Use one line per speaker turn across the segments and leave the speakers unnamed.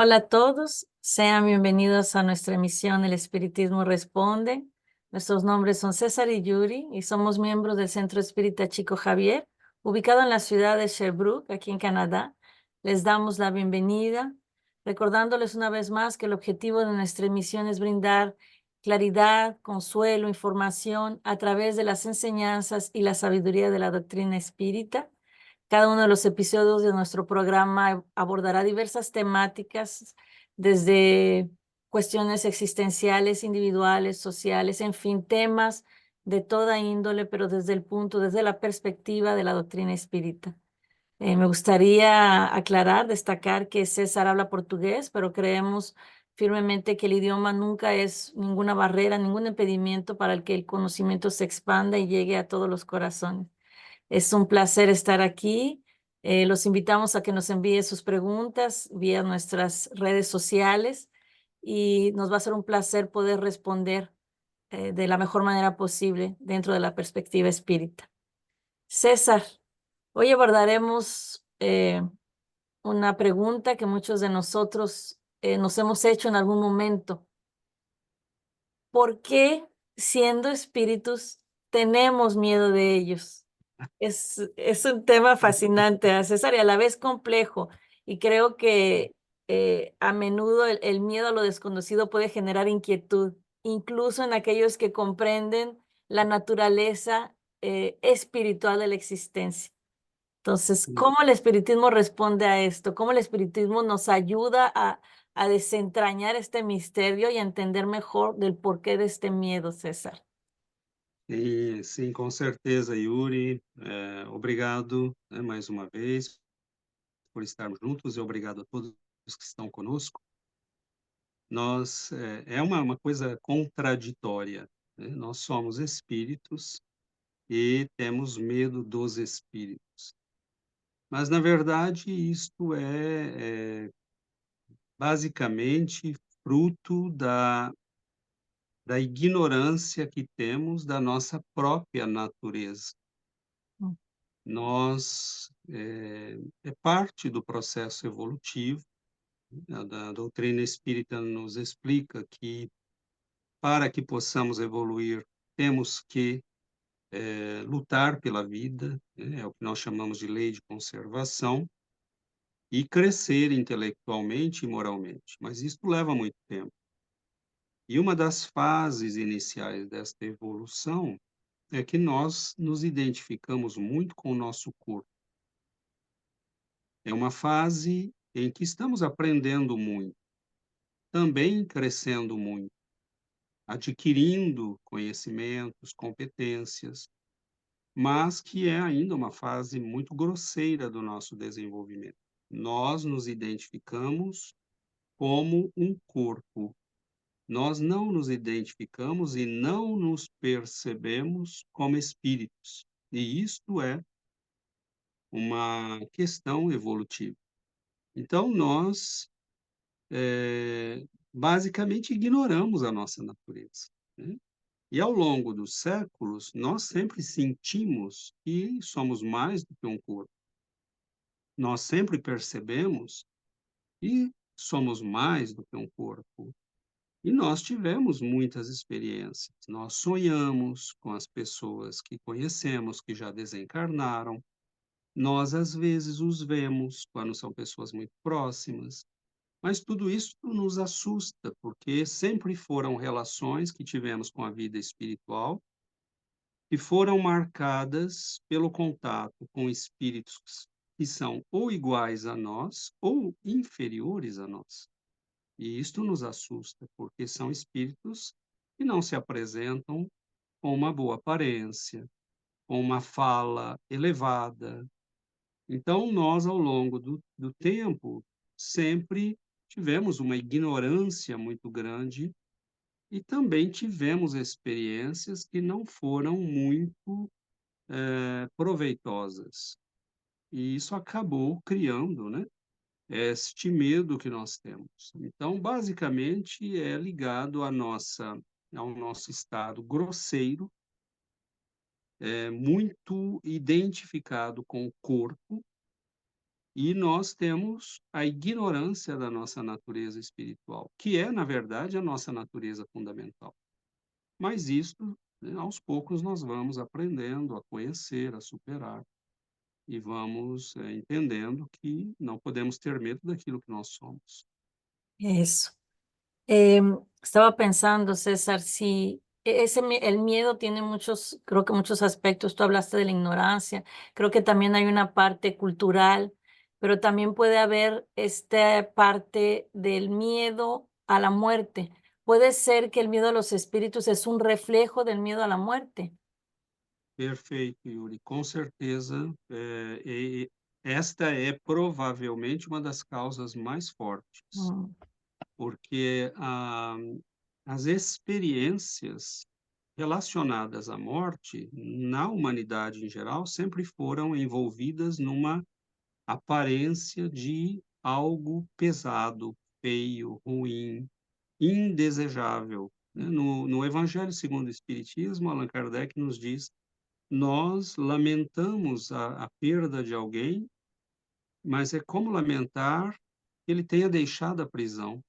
Hola a todos, sean bienvenidos a nuestra emisión El Espiritismo Responde. Nuestros nombres son César y Yuri y somos miembros del Centro Espírita Chico Javier, ubicado en la ciudad de Sherbrooke, aquí en Canadá. Les damos la bienvenida, recordándoles una vez más que el objetivo de nuestra emisión es brindar claridad, consuelo, información a través de las enseñanzas y la sabiduría de la doctrina espírita. Cada uno de los episodios de nuestro programa abordará diversas temáticas, desde cuestiones existenciales, individuales, sociales, en fin, temas de toda índole, pero desde la perspectiva de la doctrina espírita. Me gustaría aclarar, destacar que César habla portugués, pero creemos firmemente que el idioma nunca es ninguna barrera, ningún impedimento para el que el conocimiento se expanda y llegue a todos los corazones. Es un placer estar aquí. Los invitamos a que nos envíen sus preguntas vía nuestras redes sociales y nos va a ser un placer poder responder de la mejor manera posible dentro de la perspectiva espírita. César, hoy abordaremos una pregunta que muchos de nosotros nos hemos hecho en algún momento. ¿Por qué, siendo espíritus, tenemos miedo de ellos? Es un tema fascinante, César, y a la vez complejo. Y creo que a menudo el miedo a lo desconocido puede generar inquietud, incluso en aquellos que comprenden la naturaleza espiritual de la existencia. Entonces, ¿cómo el espiritismo responde a esto? ¿Cómo el espiritismo nos ayuda a desentrañar este misterio y a entender mejor del porqué de este miedo, César?
Sim, com certeza, Yuri. Obrigado, né, mais uma vez por estarmos juntos e obrigado a todos que estão conosco. É uma coisa contraditória, né? Nós somos espíritos e temos medo dos espíritos. Mas, na verdade, isto é basicamente fruto da ignorância que temos da nossa própria natureza.
Hum.
É parte do processo evolutivo. A doutrina espírita nos explica que, para que possamos evoluir, temos que lutar pela vida, né, é o que nós chamamos de lei de conservação, e crescer intelectualmente e moralmente, mas isso leva muito tempo. E uma das fases iniciais desta evolução é que nós nos identificamos muito com o nosso corpo. É uma fase em que estamos aprendendo muito, também crescendo muito, adquirindo conhecimentos, competências, mas que é ainda uma fase muito grosseira do nosso desenvolvimento. Nós nos identificamos como um corpo. Nós não nos identificamos e não nos percebemos como espíritos. E isto é uma questão evolutiva. Então, nós basicamente ignoramos a nossa natureza, né? E ao longo dos séculos, nós sempre sentimos que somos mais do que um corpo. Nós sempre percebemos que somos mais do que um corpo. E nós tivemos muitas experiências. Nós sonhamos com as pessoas que conhecemos, que já desencarnaram. Nós, às vezes, os vemos quando são pessoas muito próximas. Mas tudo isso nos assusta, porque sempre foram relações que tivemos com a vida espiritual que foram marcadas pelo contato com espíritos que são ou iguais a nós ou inferiores a nós. E isto nos assusta, porque são espíritos que não se apresentam com uma boa aparência, com uma fala elevada. Então, nós, ao longo do tempo, sempre tivemos uma ignorância muito grande e também tivemos experiências que não foram muito proveitosas. E isso acabou criando, né, este medo que nós temos. Então, basicamente, é ligado ao nosso estado grosseiro, muito identificado com o corpo, E nós temos a ignorância da nossa natureza espiritual, que é, na verdade, a nossa natureza fundamental. Mas isto, né, aos poucos, nós vamos aprendendo a conhecer, a superar, e vamos, entendendo que não podemos ter medo daquilo que nós somos.
Eso. Estaba pensando, César, si el miedo tiene muchos, creo que muchos aspectos. Tú hablaste de la ignorancia, creo que también hay una parte cultural, pero también puede haber esta parte del miedo a la muerte. Puede ser que el miedo a los espíritus es un reflejo del miedo a la muerte.
Perfeito, Yuri. Com certeza, esta é provavelmente uma das causas mais fortes,
Mm,
porque as experiências relacionadas à morte, na humanidade em geral, sempre foram envolvidas numa aparência de algo pesado, feio, ruim, indesejável, né. No Evangelho segundo o Espiritismo, Allan Kardec nos diz: nós lamentamos a perda de alguém, mas é como lamentar que ele tenha deixado a prisão.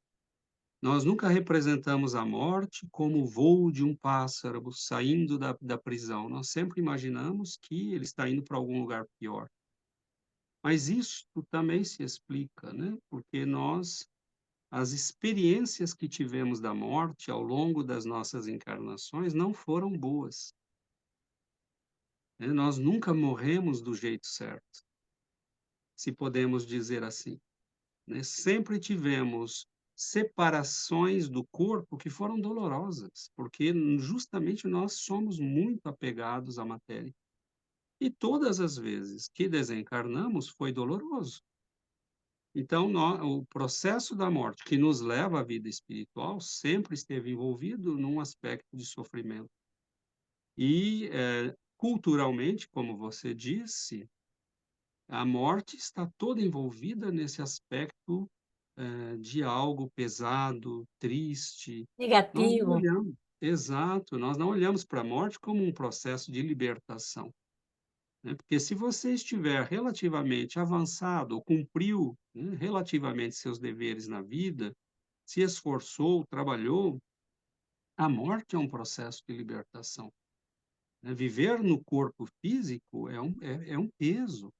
Nós nunca representamos a morte como o voo de um pássaro saindo da prisão. Nós sempre imaginamos que ele está indo para algum lugar pior. Mas isso também se explica, né? Porque as experiências que tivemos da morte ao longo das nossas encarnações não foram boas, né? Nós nunca morremos do jeito certo, se podemos dizer assim, né? Sempre tivemos separações do corpo que foram dolorosas, porque justamente nós somos muito apegados à matéria. E todas as vezes que desencarnamos foi doloroso. Então, o processo da morte que nos leva à vida espiritual sempre esteve envolvido num aspecto de sofrimento. E, culturalmente, como você disse, a morte está toda envolvida nesse aspecto, de algo pesado, triste. Nós não
negativo.
olhamos exato, nós não olhamos para a morte como um processo de libertação, né, porque se você estiver relativamente avançado ou cumpriu, né, relativamente seus deveres na vida, se esforçou, trabalhou, a morte é um processo de libertação, né. Viver no corpo físico é um peso,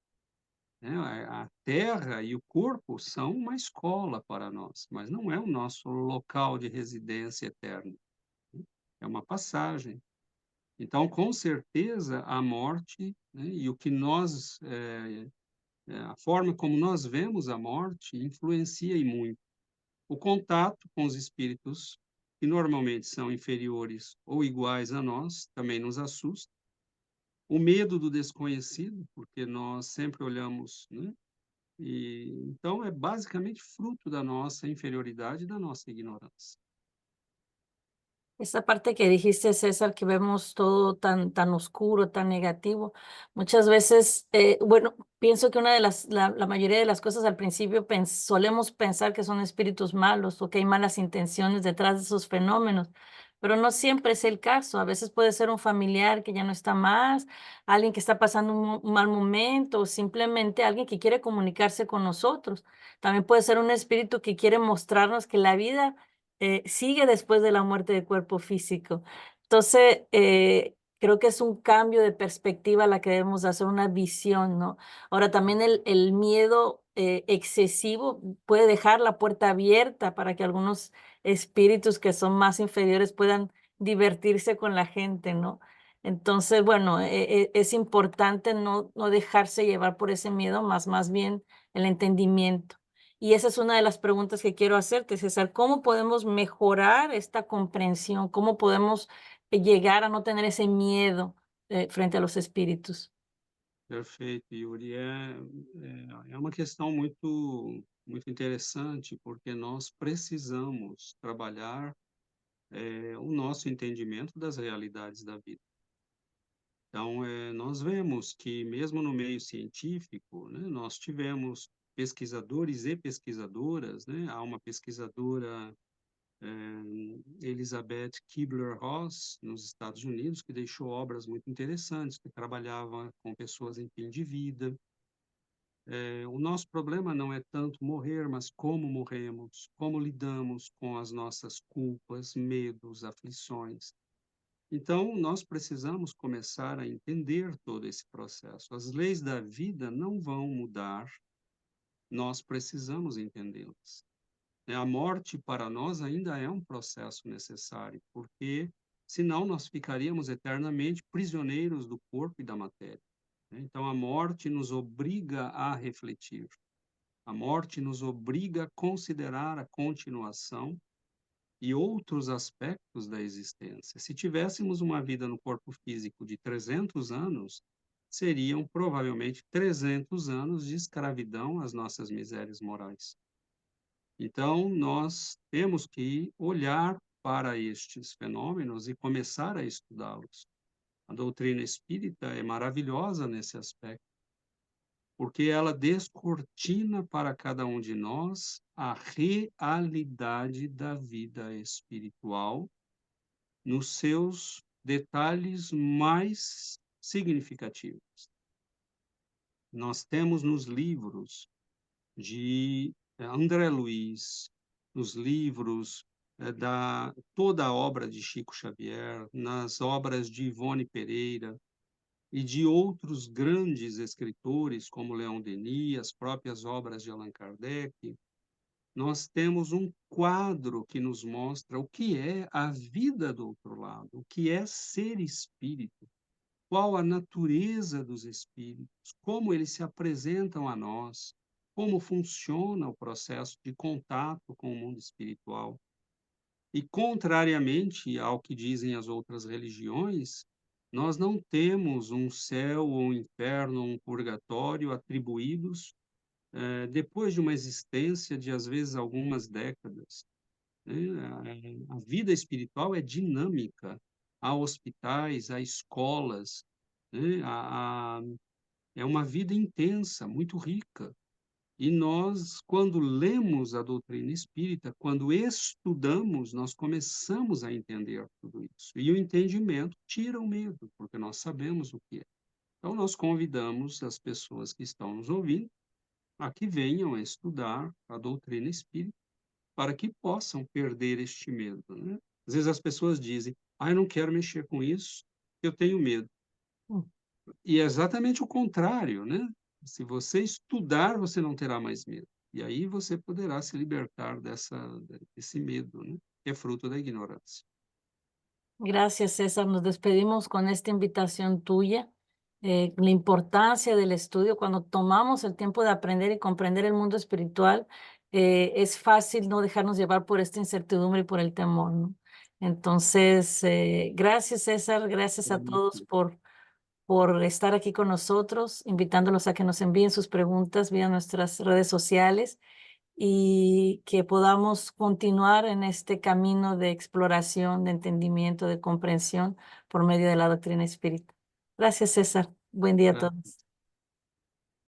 né, a terra e o corpo são uma escola para nós, mas não é o nosso local de residência eterna, é uma passagem. Então, com certeza, a morte, né, e o que nós, a forma como nós vemos a morte influencia e muito. O contato com os espíritos, que normalmente são inferiores ou iguais a nós, também nos assusta. O medo do desconhecido, porque nós sempre olhamos, né? E então é basicamente fruto da nossa inferioridade e da nossa ignorância.
Esa parte que dijiste, César, que vemos todo tan oscuro, tan negativo, muchas veces, bueno, pienso que una de la mayoría de las cosas al principio solemos pensar que son espíritus malos o que hay malas intenciones detrás de esos fenómenos, pero no siempre es el caso. A veces puede ser un familiar que ya no está más, alguien que está pasando un mal momento o simplemente alguien que quiere comunicarse con nosotros. También puede ser un espíritu que quiere mostrarnos que la vida sigue después de la muerte del cuerpo físico. Entonces, creo que es un cambio de perspectiva la que debemos hacer, una visión, ¿no? Ahora, también el miedo excesivo puede dejar la puerta abierta para que algunos espíritus que son más inferiores puedan divertirse con la gente, ¿no? Entonces, bueno, es importante no dejarse llevar por ese miedo, más bien el entendimiento. Y esa es una de las preguntas que quiero hacerte, César. ¿Cómo podemos mejorar esta comprensión? ¿Cómo podemos llegar a no tener ese miedo frente a los espíritus?
Perfeito, Yuri. É uma questão muito interessante, porque nós precisamos trabalhar, o nosso entendimento das realidades da vida. Então, nós vemos que mesmo no meio científico, né, nós tivemos pesquisadores e pesquisadoras, né? Há uma pesquisadora, Elizabeth Kubler-Ross, nos Estados Unidos, que deixou obras muito interessantes, que trabalhava com pessoas em fim de vida. o nosso problema não é tanto morrer, mas como morremos, como lidamos com as nossas culpas, medos, aflições. Então, nós precisamos começar a entender todo esse processo. As leis da vida não vão mudar, nós precisamos entendê-las. A morte para nós ainda é um processo necessário, porque senão nós ficaríamos eternamente prisioneiros do corpo e da matéria. Então, a morte nos obriga a refletir. A morte nos obriga a considerar a continuação e outros aspectos da existência. Se tivéssemos uma vida no corpo físico de 300 anos, seriam provavelmente 300 anos de escravidão às nossas misérias morais. Então, nós temos que olhar para estes fenômenos e começar a estudá-los. A doutrina espírita é maravilhosa nesse aspecto, porque ela descortina para cada um de nós a realidade da vida espiritual nos seus detalhes mais significativos. Nós temos nos livros de André Luiz, nos livros da toda a obra de Chico Xavier, nas obras de Ivone Pereira e de outros grandes escritores como Leon Denis, as próprias obras de Allan Kardec, nós temos um quadro que nos mostra o que é a vida do outro lado, o que é ser espírito, qual a natureza dos espíritos, como eles se apresentam a nós, como funciona o processo de contato com o mundo espiritual. E, contrariamente ao que dizem as outras religiões, nós não temos um céu ou um inferno ou um purgatório atribuídos depois de uma existência de, às vezes, algumas décadas. Né? A vida espiritual é dinâmica. Há hospitais, há escolas, né? É uma vida intensa, muito rica. E nós, quando lemos a doutrina espírita, quando estudamos, nós começamos a entender tudo isso. E o entendimento tira o medo, porque nós sabemos o que é. Então, nós convidamos as pessoas que estão nos ouvindo a que venham a estudar a doutrina espírita para que possam perder este medo, né? Às vezes as pessoas dizem, eu não quero mexer com isso, eu tenho medo.
Hum.
E é exatamente o contrário, né? Se você estudar, você não terá mais medo. E aí você poderá se libertar desse medo, né? Que é fruto da ignorância.
Gracias, César. Nos despedimos con esta invitación tuya. La importancia del estudio, cuando tomamos el tiempo de aprender y comprender el mundo espiritual, es fácil no dejarnos llevar por esta incertidumbre y por el temor, ¿no? Entonces, gracias, César. Gracias a todos por estar aquí con nosotros, invitándolos a que nos envíen sus preguntas vía nuestras redes sociales y que podamos continuar en este camino de exploración, de entendimiento, de comprensión por medio de la doctrina espírita. Gracias, César. Buen día a todos.